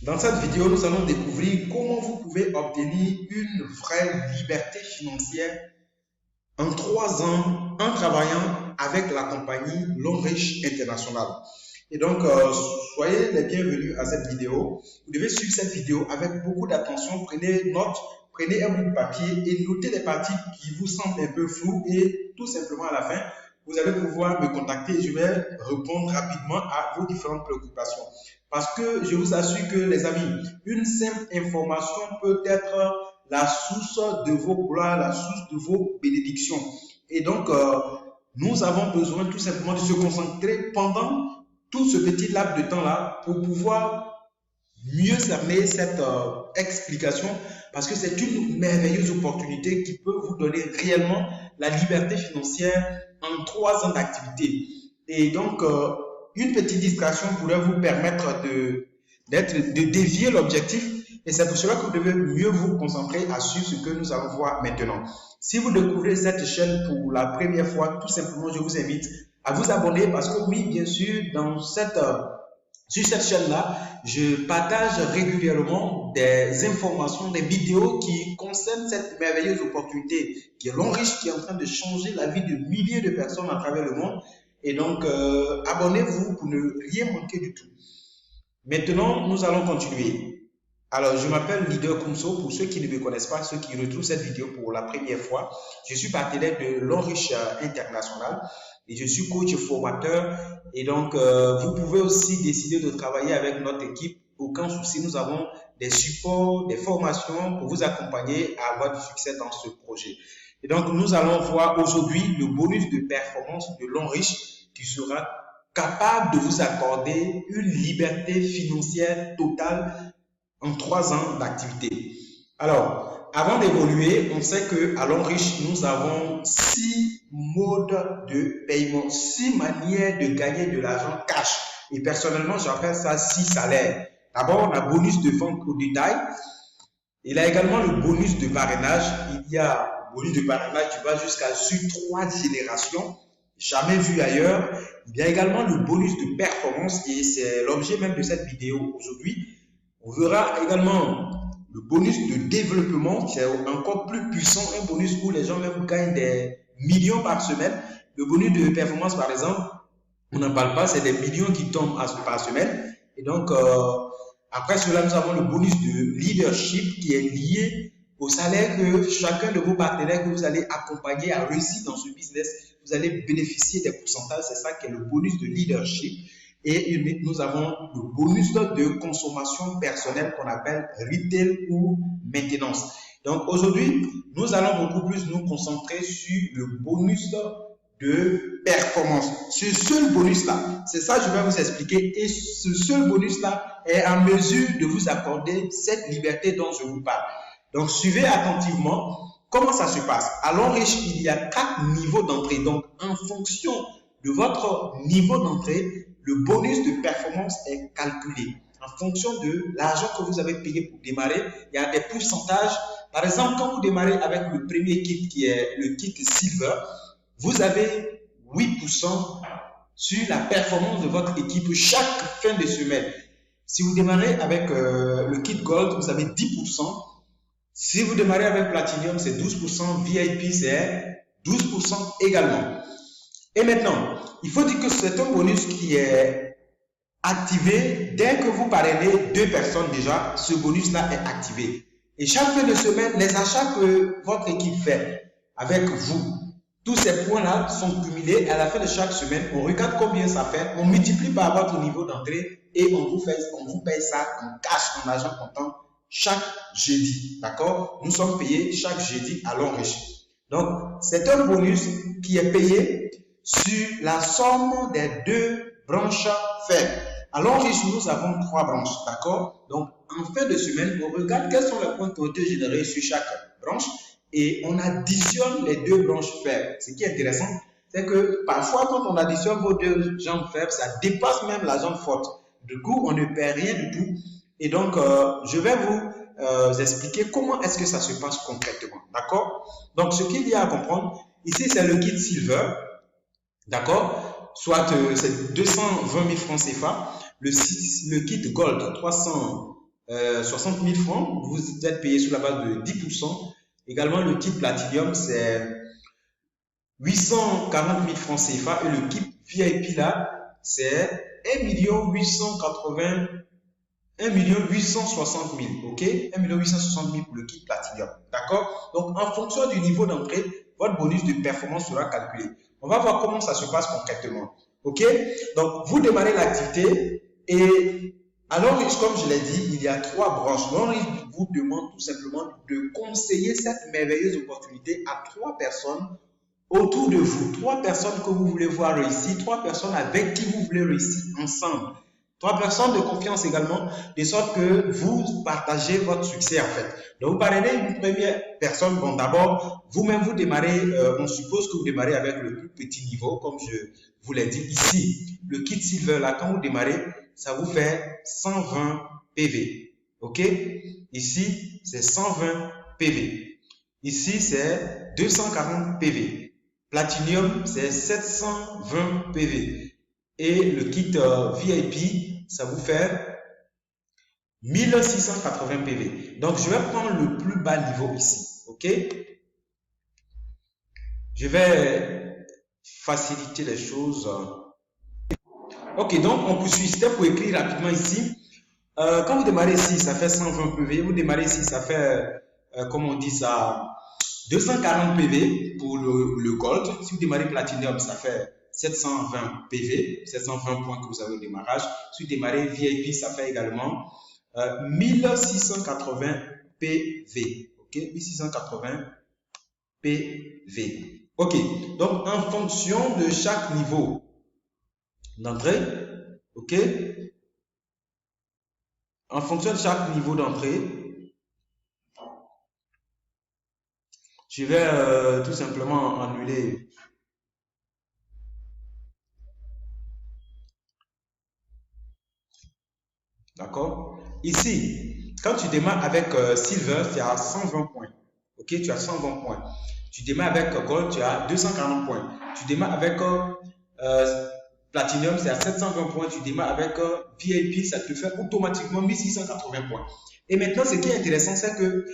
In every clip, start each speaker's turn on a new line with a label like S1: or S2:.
S1: Dans cette vidéo, nous allons découvrir comment vous pouvez obtenir une vraie liberté financière en 3 ans en travaillant avec la compagnie Longrich International. Et donc, soyez les bienvenus à cette vidéo. Vous devez suivre cette vidéo avec beaucoup d'attention. Prenez note, prenez un bout de papier et notez les parties qui vous semblent un peu floues et tout simplement à la fin, vous allez pouvoir me contacter et je vais répondre rapidement à vos différentes préoccupations. Parce que je vous assure que les amis, une simple information peut être la source de vos gloires, la source de vos bénédictions. Et donc, nous avons besoin tout simplement de se concentrer pendant tout ce petit laps de temps-là pour pouvoir mieux cerner cette explication parce que c'est une merveilleuse opportunité qui peut vous donner réellement la liberté financière en 3 ans d'activité. Et donc, une petite distraction pourrait vous permettre de dévier l'objectif et c'est pour cela que vous devez mieux vous concentrer à suivre ce que nous allons voir maintenant. Si vous découvrez cette chaîne pour la première fois, tout simplement, je vous invite à vous abonner parce que oui, bien sûr, sur cette chaîne-là, je partage régulièrement des informations, des vidéos qui concernent cette merveilleuse opportunité qui est Longrich, qui est en train de changer la vie de milliers de personnes à travers le monde. Et donc, abonnez-vous pour ne rien manquer du tout. Maintenant, nous allons continuer. Alors, je m'appelle Leader Kumso. Pour ceux qui ne me connaissent pas, ceux qui retrouvent cette vidéo pour la première fois, je suis partenaire de Longrich International et je suis coach formateur. Et donc, vous pouvez aussi décider de travailler avec notre équipe. Aucun souci, nous avons des supports, des formations pour vous accompagner à avoir du succès dans ce projet. Et donc, nous allons voir aujourd'hui le bonus de performance de Longrich qui sera capable de vous accorder une liberté financière totale en 3 ans d'activité. Alors, avant d'évoluer, on sait qu'à Longrich, nous avons 6 modes de paiement, 6 manières de gagner de l'argent cash. Et personnellement, j'appelle ça 6 salaires. D'abord, on a bonus de vente au détail. Il y a également le bonus de parrainage. Il y a le bonus de parrainage qui va jusqu'à sur 3 générations, jamais vu ailleurs. Il y a également le bonus de performance et c'est l'objet même de cette vidéo aujourd'hui. On verra également le bonus de développement qui est encore plus puissant, un bonus où les gens même gagnent des millions par semaine. Le bonus de performance, par exemple, on n'en parle pas, c'est des millions qui tombent par semaine. Et donc, après cela, nous avons le bonus de leadership qui est lié au salaire que chacun de vos partenaires que vous allez accompagner à réussir dans ce business, vous allez bénéficier des pourcentages. C'est ça qui est le bonus de leadership. Et nous avons le bonus de consommation personnelle qu'on appelle retail ou maintenance. Donc aujourd'hui, nous allons beaucoup plus nous concentrer sur le bonus de performance. Ce seul bonus-là, c'est ça que je vais vous expliquer. Et ce seul bonus-là est en mesure de vous accorder cette liberté dont je vous parle. Donc suivez attentivement comment ça se passe. À Longrich, il y a 4 niveaux d'entrée. Donc en fonction de votre niveau d'entrée, le bonus de performance est calculé en fonction de l'argent que vous avez payé pour démarrer. Il y a des pourcentages. Par exemple, quand vous démarrez avec le premier kit qui est le kit Silver, vous avez 8% sur la performance de votre équipe chaque fin de semaine. Si vous démarrez avec le kit Gold, vous avez 10%. Si vous démarrez avec Platinum, c'est 12%. VIP, c'est 12% également. Et maintenant, il faut dire que c'est un bonus qui est activé dès que vous parrainez 2 personnes déjà, ce bonus-là est activé. Et chaque fin de semaine, les achats que votre équipe fait avec vous, tous ces points-là sont cumulés. À la fin de chaque semaine, on regarde combien ça fait, on multiplie par votre niveau d'entrée et on vous paye ça en cash, en argent comptant chaque jeudi. D'accord? Nous sommes payés chaque jeudi à Longrich. Donc, c'est un bonus qui est payé sur la somme des 2 branches faibles. À Longrich, nous avons 3 branches, d'accord? Donc, en fin de semaine, on regarde quels sont les points qui ont été générés sur chaque branche et on additionne les 2 branches faibles. Ce qui est intéressant, c'est que parfois, quand on additionne vos 2 jambes faibles, ça dépasse même la jambe forte. Du coup, on ne perd rien du tout. Et donc, je vais vous expliquer comment est-ce que ça se passe concrètement, d'accord? Donc, ce qu'il y a à comprendre, ici, c'est le kit Silver. D'accord? Soit c'est 220 000 francs CFA. Le kit Gold, 300 60 000 francs, vous êtes payé sur la base de 10%. Également, le kit Platinum, c'est 840 000 francs CFA et le kit VIP là, c'est 1 880 1 860 000, ok? 1 860 000 pour le kit Platinum, d'accord? Donc, en fonction du niveau d'entrée, votre bonus de performance sera calculé. On va voir comment ça se passe concrètement, ok? Donc, vous démarrez l'activité et alors, comme je l'ai dit, il y a 3 branches. Donc, il vous demande tout simplement de conseiller cette merveilleuse opportunité à 3 personnes autour de vous. 3 personnes que vous voulez voir réussir, 3 personnes avec qui vous voulez réussir ensemble. 3 personnes de confiance également, de sorte que vous partagez votre succès en fait. Donc, vous parlez d'une première personne. Bon, d'abord, vous-même, vous démarrez, on suppose que vous démarrez avec le plus petit niveau, comme je vous l'ai dit ici. Le kit Silver, là, quand vous démarrez, ça vous fait 120 PV. OK? Ici, c'est 120 PV. Ici, c'est 240 PV. Platinum, c'est 720 PV. Et le kit VIP, ça vous fait 1680 PV. Donc, je vais prendre le plus bas niveau ici. OK? Je vais faciliter les choses. Ok, donc on poursuit. C'était pour écrire rapidement ici. Quand vous démarrez ici, ça fait 120 PV. Vous démarrez ici, ça fait, comme on dit ça, 240 PV pour le Gold. Si vous démarrez Platinum, ça fait 720 PV, 720 points que vous avez au démarrage. Si vous démarrez VIP, ça fait également 1680 PV. Ok, 1680 PV. Ok, donc en fonction de chaque niveau d'entrée, ok, en fonction de chaque niveau d'entrée, je vais tout simplement annuler d'accord. Ici, quand tu démarres avec Silver, tu as 120 points, ok, tu as 120 points. Tu démarres avec Gold, tu as 240 points. Tu démarres avec Platinum, c'est à 720 points. Tu démarres avec VIP, ça te fait automatiquement 1680 points. Et maintenant, ce qui est intéressant, c'est que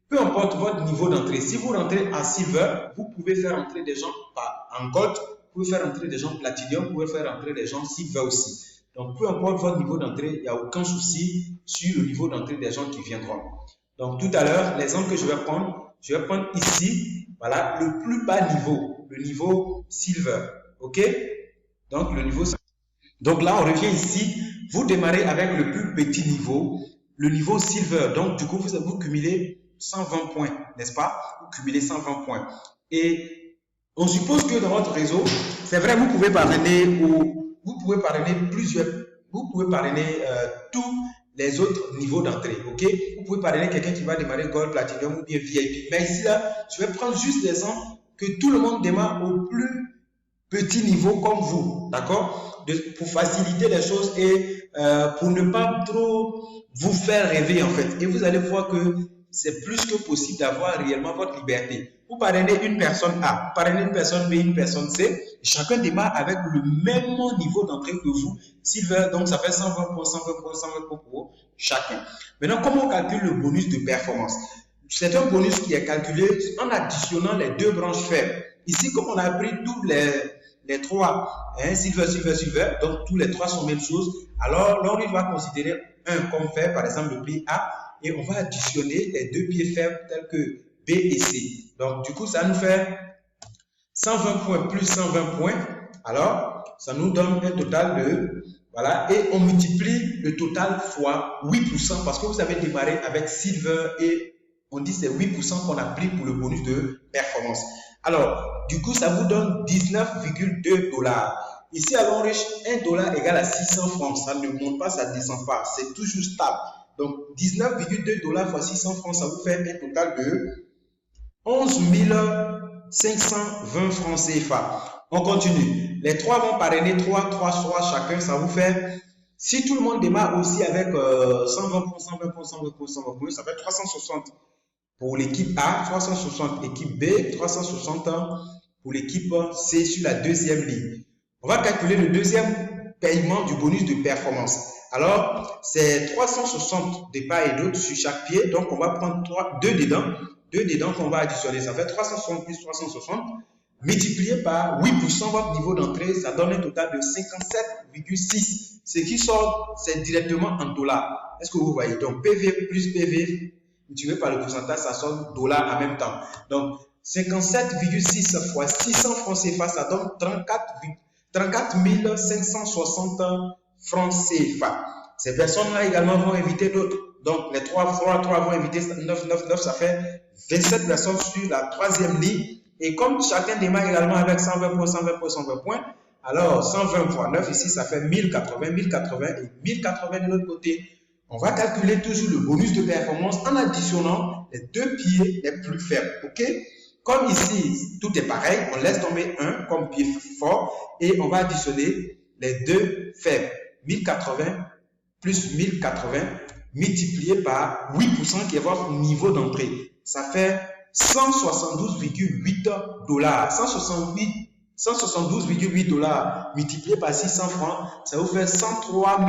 S1: peu importe votre niveau d'entrée, si vous rentrez en Silver, vous pouvez faire entrer des gens en Gold, vous pouvez faire entrer des gens Platinum, vous pouvez faire entrer des gens Silver aussi. Donc, peu importe votre niveau d'entrée, il n'y a aucun souci sur le niveau d'entrée des gens qui viendront. Donc, tout à l'heure, l'exemple que je vais prendre ici, voilà, le plus bas niveau, le niveau Silver. OK? Donc, le niveau. Donc, là, on revient ici. Vous démarrez avec le plus petit niveau, le niveau Silver. Donc, du coup, vous cumulez 120 points, n'est-ce pas? Vous cumulez 120 points. Et on suppose que dans votre réseau, c'est vrai, vous pouvez parrainer tous les autres niveaux d'entrée, ok? Vous pouvez parrainer quelqu'un qui va démarrer Gold, Platinum ou bien VIP. Mais ici, là, je vais prendre juste l'exemple que tout le monde démarre au plus petit niveau comme vous, d'accord? Pour faciliter les choses et pour ne pas trop vous faire rêver en fait. Et vous allez voir que c'est plus que possible d'avoir réellement votre liberté. Vous parrainez une personne A, vous parrainez une personne B, une personne C. Chacun démarre avec le même niveau d'entrée que vous. Silver, donc ça fait 120 points, 120 points, 120 points pour chacun. Maintenant, comment on calcule le bonus de performance? C'est un bonus qui est calculé en additionnant les deux branches faibles. Ici, comme on a pris tous les trois, hein, Silver, Silver, Silver, donc tous les trois sont la même chose. Alors, il va considérer un comme faible, par exemple le pied A, et on va additionner les deux pieds faibles tels que B et C. Donc, du coup, ça nous fait 120 points plus 120 points. Alors, ça nous donne un total de, voilà, et on multiplie le total fois 8% parce que vous avez démarré avec Silver et on dit c'est 8% qu'on a pris pour le bonus de performance. Alors, du coup, ça vous donne 19,2 $. Ici, à Longrich, $1 égale à 600 francs. Ça ne monte pas, ça ne descend pas. C'est toujours stable. Donc, 19,2 $ fois 600 francs, ça vous fait un total de 11 520 francs CFA. On continue. Les trois vont parrainer 3 chacun. Ça vous fait, si tout le monde démarre aussi avec 120 points, 120 points, 120 points, 120 points, ça fait 360 pour l'équipe A, 360 équipe B, 360 pour l'équipe C sur la deuxième ligne. On va calculer le deuxième paiement du bonus de performance. Alors, c'est 360 de part et d'autre sur chaque pied. Donc, on va prendre 2 dedans. 2 dedans qu'on va additionner. Ça fait 360 plus 360. Multiplié par 8%, votre niveau d'entrée, ça donne un total de 57,6. Ce qui sort, c'est directement en dollars. Est-ce que vous voyez? Donc, PV plus PV, multiplié par le pourcentage, ça sort dollars en même temps. Donc, 57,6 fois 600 francs CFA, ça donne 34 560 francs CFA. Ces personnes-là également vont inviter d'autres. Donc, les 3 vont inviter 9, ça fait 27 personnes sur la troisième ligne. Et comme chacun démarre également avec 120 points, 120 points, 120 points, alors 120 fois 9, ici, ça fait 1080, 1080 et 1080 de l'autre côté. On va calculer toujours le bonus de performance en additionnant les 2 pieds les plus faibles. OK? Comme ici, tout est pareil, on laisse tomber 1 comme pied fort et on va additionner les 2 faibles. 1080 plus 1080 multiplié par 8% qui est votre niveau d'entrée. Ça fait 172,8 dollars. 172,8 dollars multiplié par 600 francs, ça vous fait 103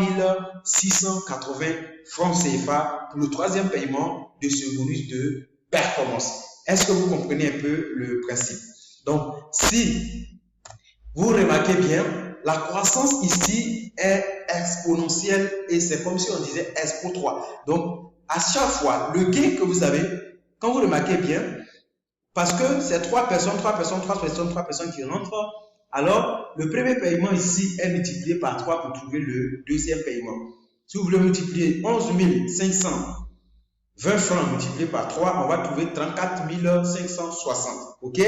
S1: 680 francs CFA pour le troisième paiement de ce bonus de performance. Est-ce que vous comprenez un peu le principe? Donc, si vous remarquez bien, la croissance ici est exponentielle et c'est comme si on disait Expo 3. Donc, à chaque fois, le gain que vous avez, quand vous remarquez bien, parce que c'est 3 personnes qui rentrent, alors le premier paiement ici est multiplié par 3 pour trouver le deuxième paiement. Si vous voulez multiplier 11 520 francs multiplié par 3, on va trouver 34 560. OK?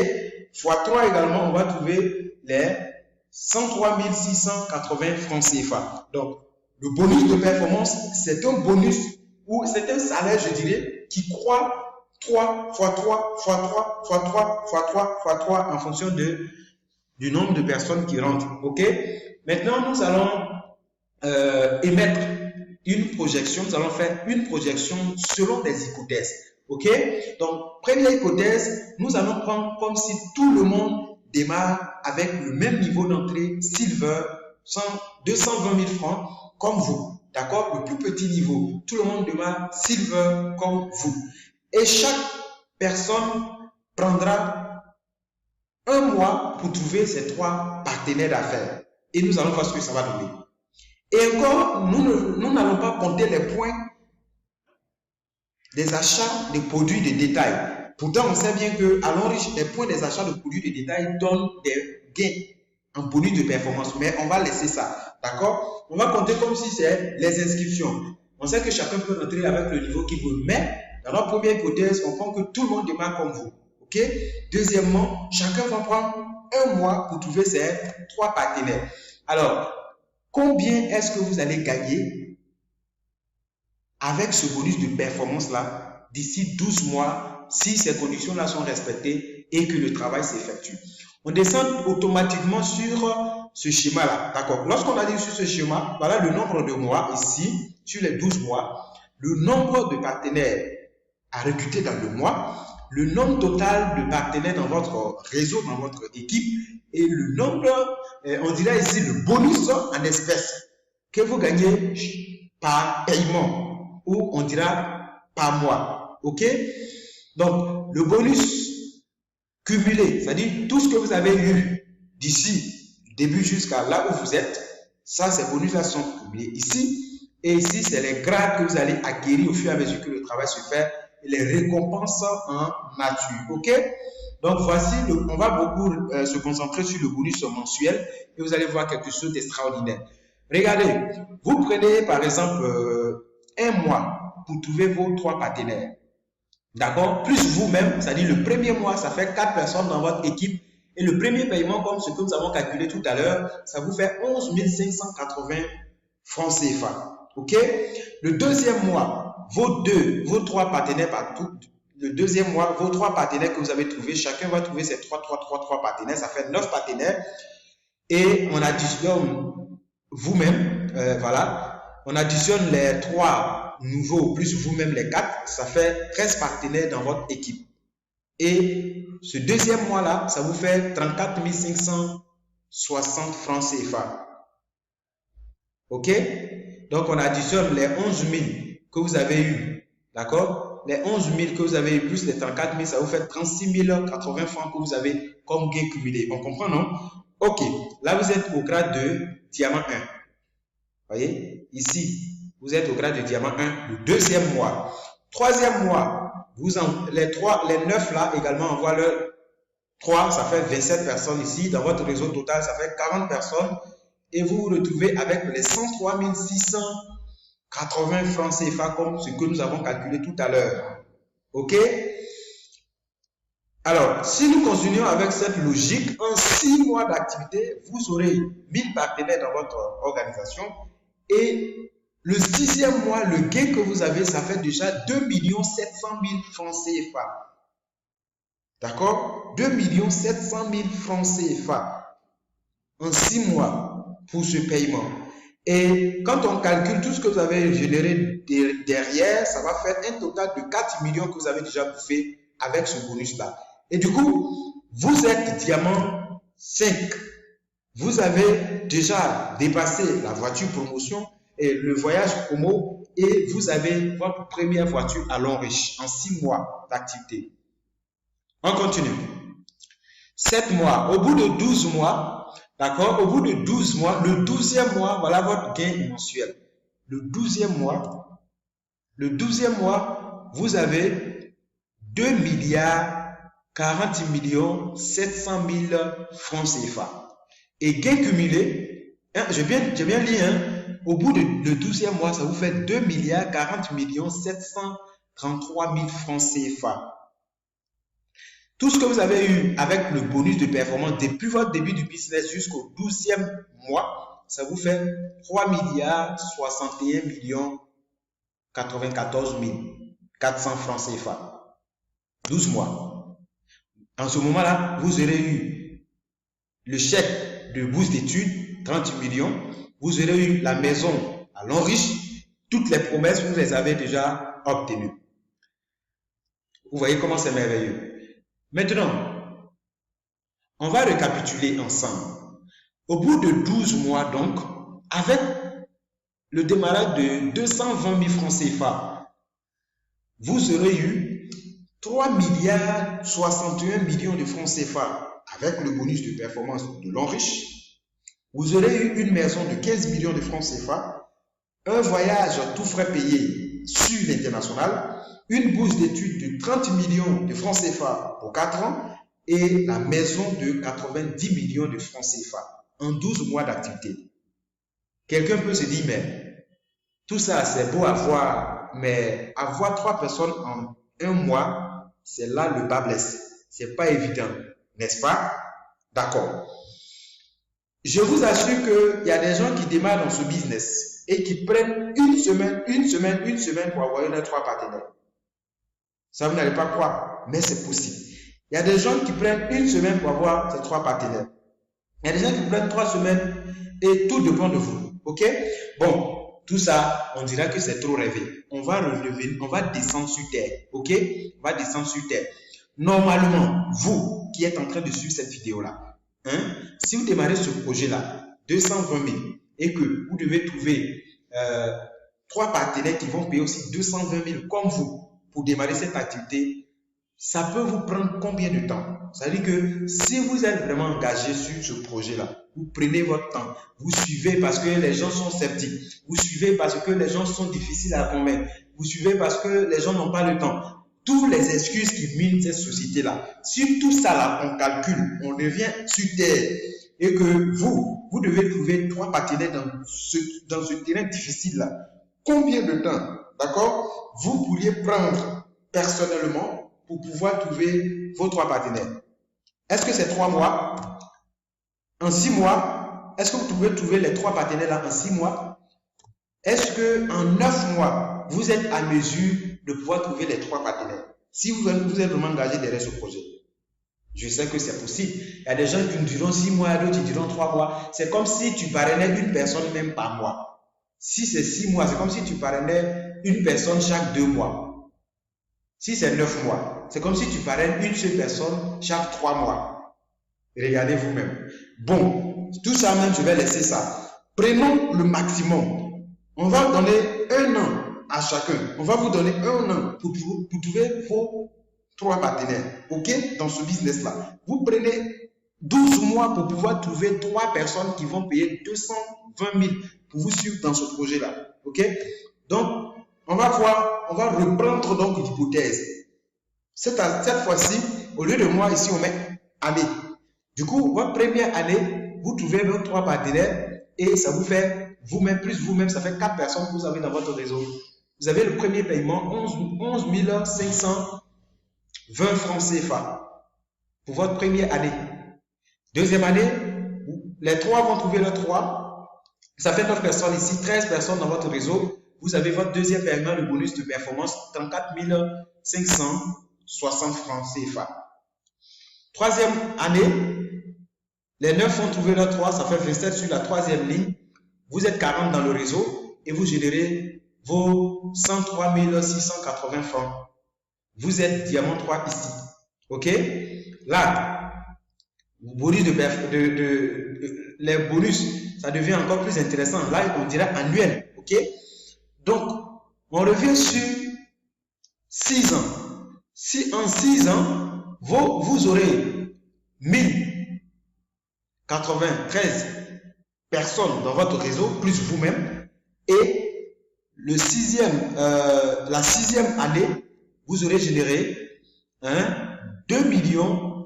S1: Fois 3 également, on va trouver les 103 680 francs CFA. Donc, le bonus de performance, c'est un bonus ou c'est un salaire, je dirais, qui croît 3 fois 3 fois 3 fois 3 fois 3 fois 3 en fonction du nombre de personnes qui rentrent. OK? Maintenant, nous allons émettre une projection. Nous allons faire une projection selon des hypothèses. OK? Donc, première hypothèse, nous allons prendre comme si tout le monde démarre avec le même niveau d'entrée Silver, 220 000 francs, comme vous. D'accord? Le plus petit niveau. Tout le monde démarre Silver comme vous. Et chaque personne prendra un mois pour trouver ses 3 partenaires d'affaires. Et nous allons voir ce que ça va donner. Et encore, nous n'allons pas compter les points des achats de produits de détail. Pourtant, on sait bien qu'à long riche, les points des achats de produits de détail donnent des gains en bonus de performance. Mais on va laisser ça. D'accord? On va compter comme si c'est les inscriptions. On sait que chacun peut rentrer avec le niveau qu'il veut. Mais dans notre première hypothèse, on prend que tout le monde démarre comme vous. OK? Deuxièmement, chacun va prendre un mois pour trouver ses 3 partenaires. Alors, combien est-ce que vous allez gagner avec ce bonus de performance-là d'ici 12 mois si ces conditions-là sont respectées et que le travail s'effectue? On descend automatiquement sur ce schéma-là. D'accord? Lorsqu'on arrive sur ce schéma, voilà le nombre de mois ici, sur les 12 mois, le nombre de partenaires à recruter dans le mois, le nombre total de partenaires dans votre réseau, dans votre équipe, et le nombre, on dirait ici le bonus en espèces que vous gagnez par paiement, ou on dira par mois. OK? Donc, le bonus cumulé, c'est-à-dire tout ce que vous avez eu d'ici, début jusqu'à là où vous êtes, ça, ces bonus-là sont cumulés ici. Et ici, c'est les grades que vous allez acquérir au fur et à mesure que le travail se fait et les récompenses en nature. OK? Donc, voici, on va beaucoup se concentrer sur le bonus mensuel et vous allez voir quelque chose d'extraordinaire. Regardez, vous prenez par exemple un mois pour trouver vos 3 partenaires. D'accord? Plus vous-même, c'est-à-dire le premier mois, ça fait 4 personnes dans votre équipe. Et le premier paiement, comme ce que nous avons calculé tout à l'heure, ça vous fait 11 580 francs CFA. OK? Le deuxième mois, vos 3 partenaires partout. Le deuxième mois, vos 3 partenaires que vous avez trouvés, chacun va trouver ses 3 partenaires. Ça fait 9 partenaires. Et on additionne vous-même, voilà. On additionne les 3 nouveaux plus vous-même les 4. Ça fait 13 partenaires dans votre équipe. Et ce deuxième mois-là, ça vous fait 34 560 francs CFA. OK? Donc, on additionne les 11 000 que vous avez eu. D'accord? Les 11 000 que vous avez eu plus les 34 000, ça vous fait 36 080 francs que vous avez comme gain cumulé. On comprend, non? Ok. Là, vous êtes au grade de diamant 1. Voyez? Ici, vous êtes au grade de diamant 1, le deuxième mois. Troisième mois, les 9 là également envoient leur 3, ça fait 27 personnes ici. Dans votre réseau total, ça fait 40 personnes. Et vous vous retrouvez avec les 103 680 francs CFA comme ce que nous avons calculé tout à l'heure. OK? Alors, si nous continuons avec cette logique, en 6 mois d'activité, vous aurez 1000 partenaires dans votre organisation. Et le 6e mois, le gain que vous avez, ça fait déjà 2 700 000 francs CFA. D'accord? 2 700 000 francs CFA en 6 mois pour ce paiement. Et quand on calcule tout ce que vous avez généré derrière, ça va faire un total de 4 millions que vous avez déjà bouffé avec ce bonus-là. Et du coup, vous êtes diamant 5. Vous avez déjà dépassé la voiture promotion et le voyage promo et vous avez votre première voiture à Longriche en 6 mois d'activité. On continue. 7 mois. Au bout de 12 mois, d'accord, au bout de 12 mois, le 12e mois, voilà votre gain mensuel. Le 12e mois, vous avez 2 40 700 000 francs CFA. Et gain cumulé, hein, j'ai bien lu, hein, au bout de le 12e mois, ça vous fait 2 40 733 000 francs CFA. Tout ce que vous avez eu avec le bonus de performance depuis votre début du business jusqu'au 12e mois, ça vous fait 3 61 94 400 francs CFA. 12 mois. En ce moment-là, vous aurez eu le chèque de bourse d'études, 30 millions. Vous aurez eu la maison à Longriche. Toutes les promesses, vous les avez déjà obtenues. Vous voyez comment c'est merveilleux. Maintenant, on va récapituler ensemble. Au bout de 12 mois, donc, avec le démarrage de 220 000 francs CFA, vous aurez eu 3 61 millions de francs CFA avec le bonus de performance de Longriche. Vous aurez eu une maison de 15 millions de francs CFA, un voyage tout frais payé sur l'international, une bourse d'études de 30 millions de francs CFA pour 4 ans et la maison de 90 millions de francs CFA en 12 mois d'activité. Quelqu'un peut se dire, mais tout ça c'est beau à voir, mais avoir 3 personnes en un mois, c'est là le bas blesse. C'est pas évident, n'est-ce pas? D'accord. Je vous assure qu'il y a des gens qui démarrent dans ce business et qui prennent une semaine pour avoir les 3 partenaires. Ça, vous n'allez pas croire, mais c'est possible. Il y a des gens qui prennent une semaine pour avoir ces 3 partenaires. Il y a des gens qui prennent 3 semaines et tout dépend de vous. Ok? Bon, tout ça, on dira que c'est trop rêvé. On va relever, on va descendre sur terre. Ok? On va descendre sur terre. Normalement, vous qui êtes en train de suivre cette vidéo-là, hein, si vous démarrez ce projet-là, 220 000, et que vous devez trouver 3 partenaires qui vont payer aussi 220 000 comme vous, pour démarrer cette activité, ça peut vous prendre combien de temps? C'est-à-dire que si vous êtes vraiment engagé sur ce projet-là, vous prenez votre temps, vous suivez parce que les gens sont sceptiques, vous suivez parce que les gens sont difficiles à convaincre, vous suivez parce que les gens n'ont pas le temps. Toutes les excuses qui minent cette société-là, si tout ça là, on calcule, on revient sur terre et que vous devez trouver 3 partenaires dans ce terrain difficile-là, combien de temps? D'accord? Vous pourriez prendre personnellement pour pouvoir trouver vos 3 partenaires. Est-ce que c'est 3 mois? En 6 mois? Est-ce que vous pouvez trouver les 3 partenaires là en 6 mois? Est-ce qu'en 9 mois, vous êtes à mesure de pouvoir trouver les 3 partenaires? Si vous êtes vraiment engagé derrière ce projet. Je sais que c'est possible. Il y a des gens qui diront 6 mois, d'autres qui diront 3 mois. C'est comme si tu parrainais une personne même par mois. Si c'est 6 mois, c'est comme si tu parrainais une personne chaque 2 mois. Si c'est 9 mois, c'est comme si tu parraines une seule personne chaque 3 mois. Regardez vous-même. Bon, tout ça même, je vais laisser ça. Prenons le maximum. On va donner 1 an à chacun. On va vous donner 1 an pour trouver vos 3 partenaires. OK? Dans ce business-là. Vous prenez 12 mois pour pouvoir trouver 3 personnes qui vont payer 220 000 pour vous suivre dans ce projet-là. OK? Donc, on va reprendre donc l'hypothèse. Cette fois-ci, au lieu de moi, ici, on met année. Du coup, votre première année, vous trouvez vos 3 partenaires et ça vous fait vous-même, plus vous-même, ça fait 4 personnes que vous avez dans votre réseau. Vous avez le premier paiement, 11 520 francs CFA pour votre première année. Deuxième année, les 3 vont trouver leurs 3. Ça fait 9 personnes ici, 13 personnes dans votre réseau. Vous avez votre deuxième paiement, le bonus de performance, 34 560 francs CFA. Troisième année, les 9 vont trouver leurs 3, ça fait 27 sur la troisième ligne. Vous êtes 40 dans le réseau et vous générez vos 103 680 francs. Vous êtes diamant 3 ici. OK? Là, les bonus, ça devient encore plus intéressant. Là, on dirait annuel. OK? Donc, on revient sur 6 ans. Si en 6 ans, vous aurez 1093 personnes dans votre réseau, plus vous-même, et la sixième année, vous aurez généré 2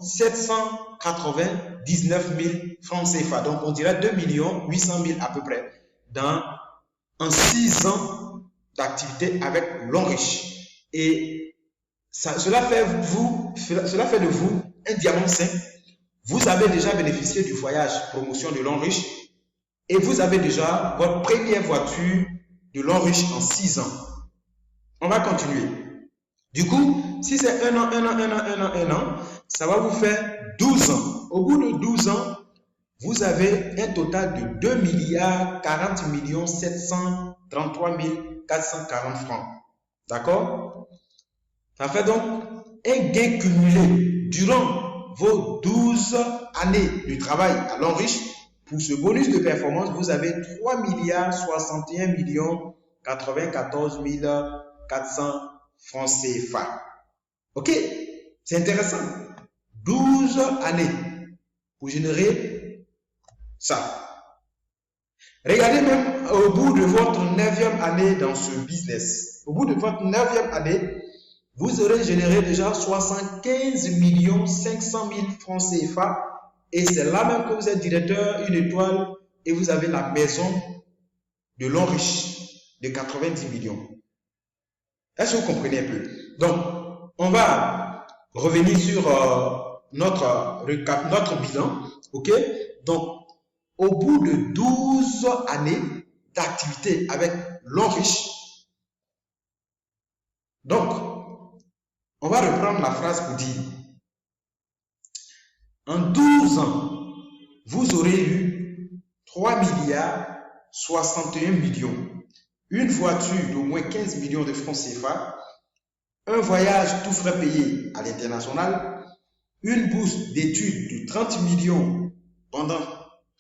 S1: 799 000 francs CFA. Donc, on dirait 2 800 000 à peu près en 6 ans d'activité avec Longrich. Et cela fait de vous un diamant 5. Vous avez déjà bénéficié du voyage promotion de Longrich et vous avez déjà votre première voiture de Longrich en 6 ans. On va continuer. Du coup, si c'est 1 an, ça va vous faire 12 ans. Au bout de 12 ans, vous avez un total de 2 40 733 440 francs. D'accord? Ça fait donc un gain cumulé durant vos 12 années de travail à Longrich. Pour ce bonus de performance, vous avez 3 61 94 400 francs CFA. OK? C'est intéressant. 12 années pour générer ça. Regardez même au bout de votre 9e année dans ce business. Au bout de votre 9e année, vous aurez généré déjà 75 500 000 francs CFA. Et c'est là même que vous êtes directeur, une étoile, et vous avez la maison de Longrich de 90 millions. Est-ce que vous comprenez un peu? Donc, on va revenir sur notre bilan. OK? Donc, au bout de 12 années d'activité avec Longrich, donc, on va reprendre la phrase pour dire en 12 ans, vous aurez eu 3 61 millions, une voiture d'au moins 15 millions de francs CFA, un voyage tout frais payé à l'international, une bourse d'études de 30 millions pendant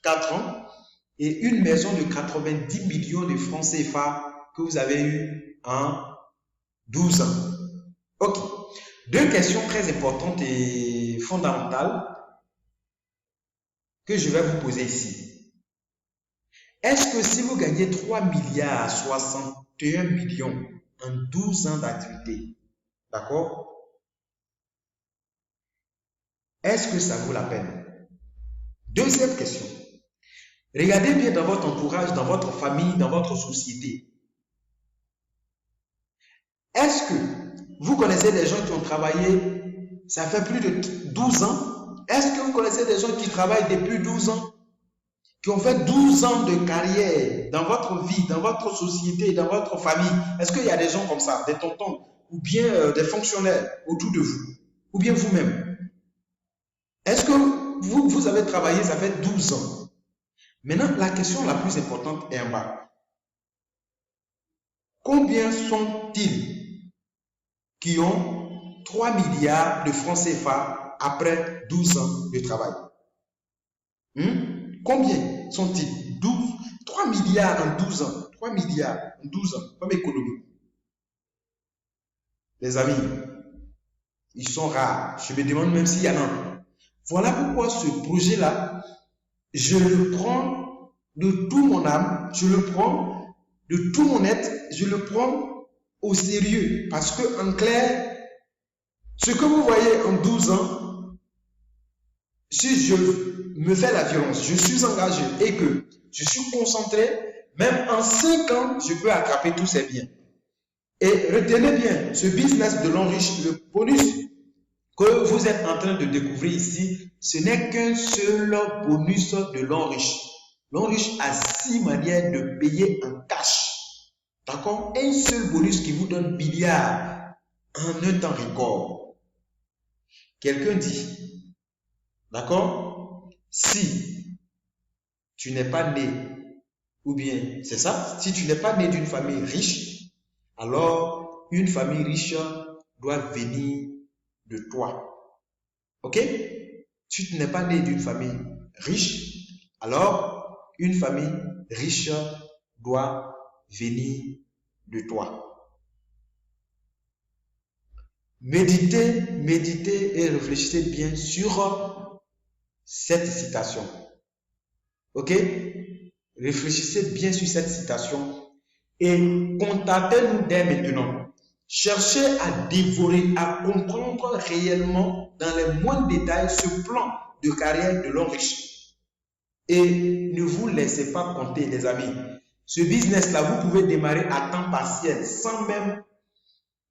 S1: 4 ans et une maison de 90 millions de francs CFA que vous avez eu en 12 ans. OK. 2 questions très importantes et fondamentales que je vais vous poser ici. Est-ce que si vous gagnez 3 61 millions en 12 ans d'activité, d'accord? Est-ce que ça vaut la peine? Deuxième question. Regardez bien dans votre entourage, dans votre famille, dans votre société. Est-ce que vous connaissez des gens qui ont travaillé, ça fait plus de 12 ans? Est-ce que vous connaissez des gens qui travaillent depuis 12 ans, qui ont fait 12 ans de carrière dans votre vie, dans votre société, dans votre famille? Est-ce qu'il y a des gens comme ça, des tontons, ou bien des fonctionnaires autour de vous, ou bien vous-même? Est-ce que vous avez travaillé, ça fait 12 ans? Maintenant, la question la plus importante est en bas. Combien sont-ils qui ont 3 milliards de francs CFA après 12 ans de travail? Combien sont-ils? 3 milliards en 12 ans. 3 milliards en 12 ans comme économie. Les amis, ils sont rares. Je me demande même s'il y en a. Voilà pourquoi ce projet-là, je le prends de tout mon âme, je le prends de tout mon être, je le prends au sérieux. Parce que, en clair, ce que vous voyez en 12 ans, si je me fais la violence, je suis engagé et que je suis concentré, même en 5 ans, je peux attraper tous ces biens. Et retenez bien, ce business de l'enrichissement, le bonus que vous êtes en train de découvrir ici, ce n'est qu'un seul bonus de l'enrichissement. L'enrichissement a 6 manières de payer en cash. D'accord? Un seul bonus qui vous donne milliards en un temps record. Quelqu'un dit, d'accord? Si tu n'es pas né, ou bien, c'est ça, si tu n'es pas né d'une famille riche, alors une famille riche doit venir de toi. Ok? Si tu n'es pas né d'une famille riche, alors une famille riche doit venir de toi. Méditez, méditez et réfléchissez bien sur cette citation. Ok? Réfléchissez bien sur cette citation et contactez-nous dès maintenant. Cherchez à dévorer, à comprendre réellement dans les moindres détails ce plan de carrière de l'enrichissement. Et ne vous laissez pas compter, les amis. Ce business-là, vous pouvez démarrer à temps partiel sans même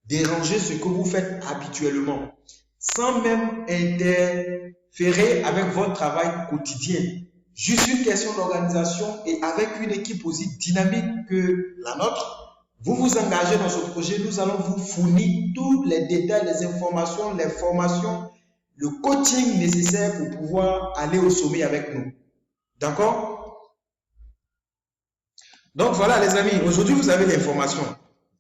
S1: déranger ce que vous faites habituellement, sans même interférer avec votre travail quotidien. Juste une question d'organisation et avec une équipe aussi dynamique que la nôtre, vous vous engagez dans ce projet, nous allons vous fournir tous les détails, les informations, les formations, le coaching nécessaire pour pouvoir aller au sommet avec nous. D'accord? Donc voilà les amis, aujourd'hui vous avez l'information.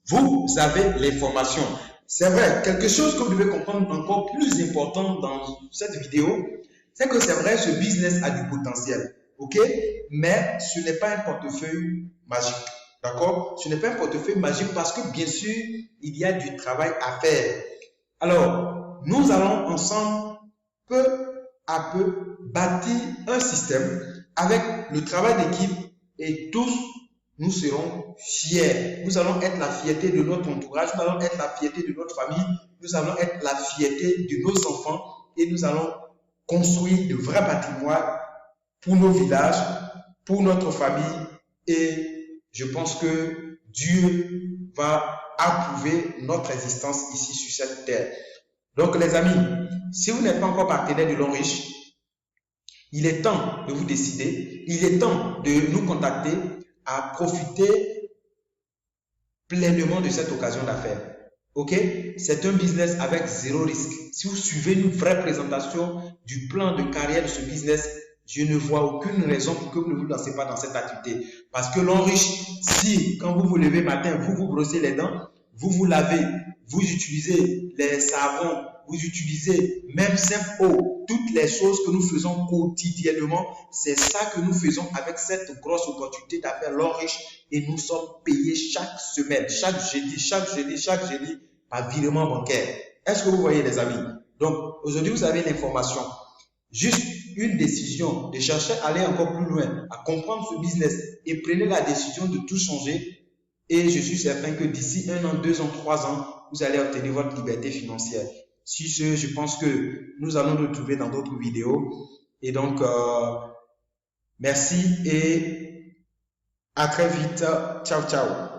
S1: Vous avez l'information. C'est vrai, quelque chose que vous devez comprendre encore plus important dans cette vidéo, c'est que c'est vrai, ce business a du potentiel, ok? Mais ce n'est pas un portefeuille magique, d'accord? Ce n'est pas un portefeuille magique parce que bien sûr, il y a du travail à faire. Alors, nous allons ensemble, peu à peu, bâtir un système avec le travail d'équipe et tous, nous serons fiers. Nous allons être la fierté de notre entourage, nous allons être la fierté de notre famille, nous allons être la fierté de nos enfants et nous allons construire de vrais patrimoines pour nos villages, pour notre famille et je pense que Dieu va approuver notre existence ici sur cette terre. Donc les amis, si vous n'êtes pas encore partenaire de l'Enrichissement, il est temps de vous décider, il est temps de nous contacter à profiter pleinement de cette occasion d'affaires. Ok? C'est un business avec zéro risque. Si vous suivez une vraie présentation du plan de carrière de ce business, je ne vois aucune raison pour que vous ne vous lancez pas dans cette activité. Parce que l'enrichissement, si quand vous vous levez matin, vous vous brossez les dents, vous vous lavez, vous utilisez les savons, vous utilisez même simple eau, toutes les choses que nous faisons quotidiennement, c'est ça que nous faisons avec cette grosse opportunité d'affaires l'enrichissement et nous sommes payés chaque semaine, chaque jeudi, par virement bancaire. Est-ce que vous voyez les amis? Donc aujourd'hui vous avez l'information. Juste une décision de chercher à aller encore plus loin, à comprendre ce business et prenez la décision de tout changer et je suis certain que d'ici 1 an, 2 ans, 3 ans, vous allez obtenir votre liberté financière. Sur ce, je pense que nous allons nous retrouver dans d'autres vidéos et donc merci et à très vite. Ciao, ciao.